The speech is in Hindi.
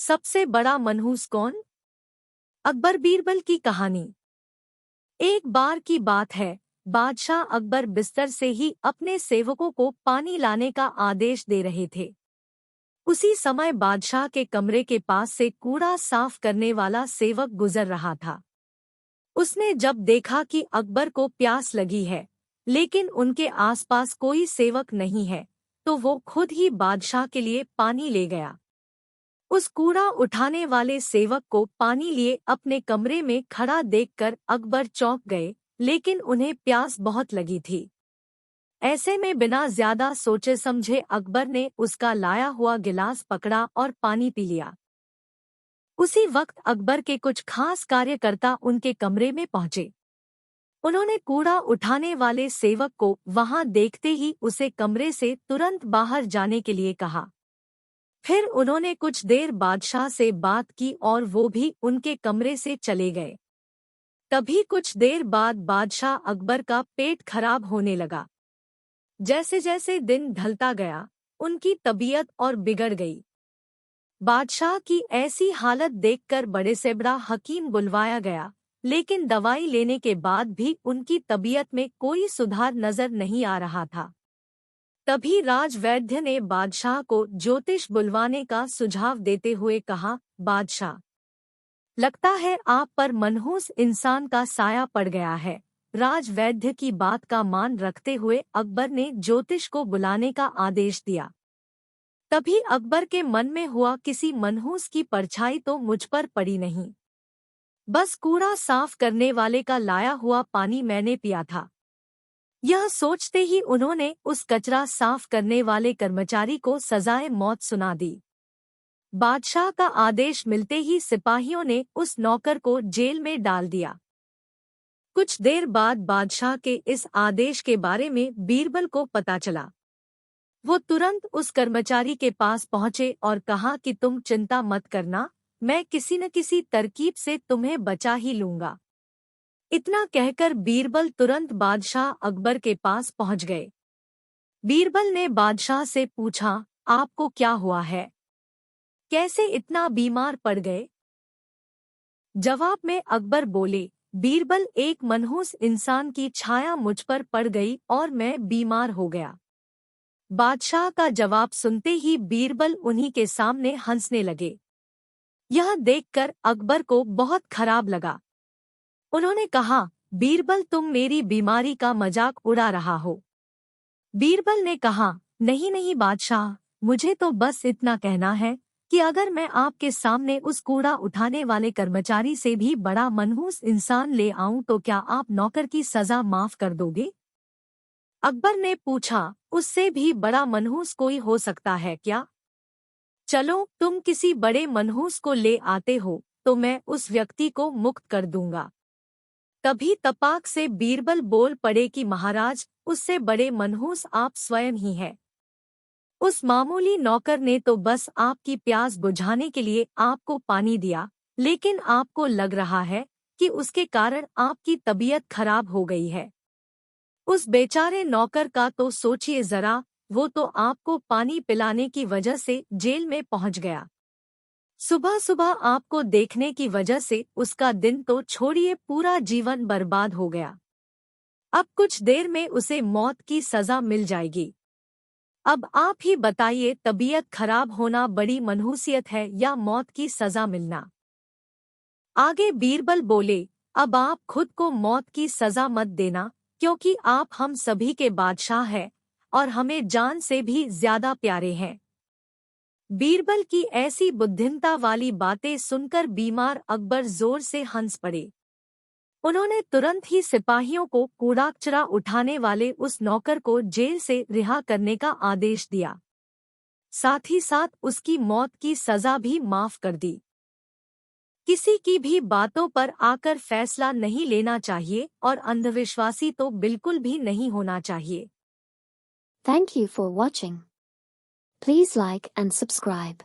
सबसे बड़ा मनहूस कौन? अकबर बीरबल की कहानी। एक बार की बात है, बादशाह अकबर बिस्तर से ही अपने सेवकों को पानी लाने का आदेश दे रहे थे। उसी समय बादशाह के कमरे के पास से कूड़ा साफ करने वाला सेवक गुजर रहा था। उसने जब देखा कि अकबर को प्यास लगी है, लेकिन उनके आसपास कोई सेवक नहीं है, तो वो खुद ही बादशाह के लिए पानी ले गया। उस कूड़ा उठाने वाले सेवक को पानी लिए अपने कमरे में खड़ा देखकर अकबर चौंक गए, लेकिन उन्हें प्यास बहुत लगी थी। ऐसे में बिना ज्यादा सोचे समझे अकबर ने उसका लाया हुआ गिलास पकड़ा और पानी पी लिया। उसी वक्त अकबर के कुछ खास कार्यकर्ता उनके कमरे में पहुंचे। उन्होंने कूड़ा उठाने वाले सेवक को वहां देखते ही उसे कमरे से तुरंत बाहर जाने के लिए कहा। फिर उन्होंने कुछ देर बादशाह से बात की और वो भी उनके कमरे से चले गए। तभी कुछ देर बाद बादशाह अकबर का पेट खराब होने लगा। जैसे जैसे दिन ढलता गया, उनकी तबीयत और बिगड़ गई। बादशाह की ऐसी हालत देखकर बड़े से बड़ा हकीम बुलवाया गया, लेकिन दवाई लेने के बाद भी उनकी तबीयत में कोई सुधार नजर नहीं आ रहा था। तभी राजवैद्य ने बादशाह को ज्योतिष बुलवाने का सुझाव देते हुए कहा, बादशाह, लगता है आप पर मनहूस इंसान का साया पड़ गया है। राजवैद्य की बात का मान रखते हुए अकबर ने ज्योतिष को बुलाने का आदेश दिया। तभी अकबर के मन में हुआ, किसी मनहूस की परछाई तो मुझ पर पड़ी नहीं। बस कूड़ा साफ करने वाले का लाया हुआ पानी मैंने पिया था। यह सोचते ही उन्होंने उस कचरा साफ करने वाले कर्मचारी को सजाए मौत सुना दी। बादशाह का आदेश मिलते ही सिपाहियों ने उस नौकर को जेल में डाल दिया। कुछ देर बाद बादशाह के इस आदेश के बारे में बीरबल को पता चला। वो तुरंत उस कर्मचारी के पास पहुंचे और कहा कि तुम चिंता मत करना, मैं किसी न किसी तरकीब से तुम्हें बचा ही लूंगा। इतना कहकर बीरबल तुरंत बादशाह अकबर के पास पहुंच गए। बीरबल ने बादशाह से पूछा, आपको क्या हुआ है? कैसे इतना बीमार पड़ गए? जवाब में अकबर बोले, बीरबल, एक मनहूस इंसान की छाया मुझ पर पड़ गई और मैं बीमार हो गया। बादशाह का जवाब सुनते ही बीरबल उन्हीं के सामने हंसने लगे। यह देखकर अकबर को बहुत खराब लगा। उन्होंने कहा, बीरबल, तुम मेरी बीमारी का मजाक उड़ा रहा हो। बीरबल ने कहा, नहीं नहीं बादशाह, मुझे तो बस इतना कहना है कि अगर मैं आपके सामने उस कूड़ा उठाने वाले कर्मचारी से भी बड़ा मनहूस इंसान ले आऊं तो क्या आप नौकर की सजा माफ कर दोगे? अकबर ने पूछा, उससे भी बड़ा मनहूस कोई हो सकता है क्या? चलो, तुम किसी बड़े मनहूस को ले आते हो तो मैं उस व्यक्ति को मुक्त कर दूंगा। तभी तपाक से बीरबल बोल पड़े कि महाराज, उससे बड़े मनहूस आप स्वयं ही हैं। उस मामूली नौकर ने तो बस आपकी प्यास बुझाने के लिए आपको पानी दिया, लेकिन आपको लग रहा है कि उसके कारण आपकी तबीयत खराब हो गई है। उस बेचारे नौकर का तो सोचिए जरा, वो तो आपको पानी पिलाने की वजह से जेल में पहुंच गया। सुबह सुबह आपको देखने की वजह से उसका दिन तो छोड़िए, पूरा जीवन बर्बाद हो गया। अब कुछ देर में उसे मौत की सजा मिल जाएगी। अब आप ही बताइए, तबीयत खराब होना बड़ी मनहूसियत है या मौत की सजा मिलना? आगे बीरबल बोले, अब आप खुद को मौत की सजा मत देना, क्योंकि आप हम सभी के बादशाह हैं और हमें जान से भी ज्यादा प्यारे हैं। बीरबल की ऐसी बुद्धिमता वाली बातें सुनकर बीमार अकबर जोर से हंस पड़े। उन्होंने तुरंत ही सिपाहियों को कूड़ा कचरा उठाने वाले उस नौकर को जेल से रिहा करने का आदेश दिया। साथ ही साथ उसकी मौत की सजा भी माफ कर दी। किसी की भी बातों पर आकर फैसला नहीं लेना चाहिए और अंधविश्वासी तो बिल्कुल भी नहीं होना चाहिए। Thank you for watching. Please like and subscribe.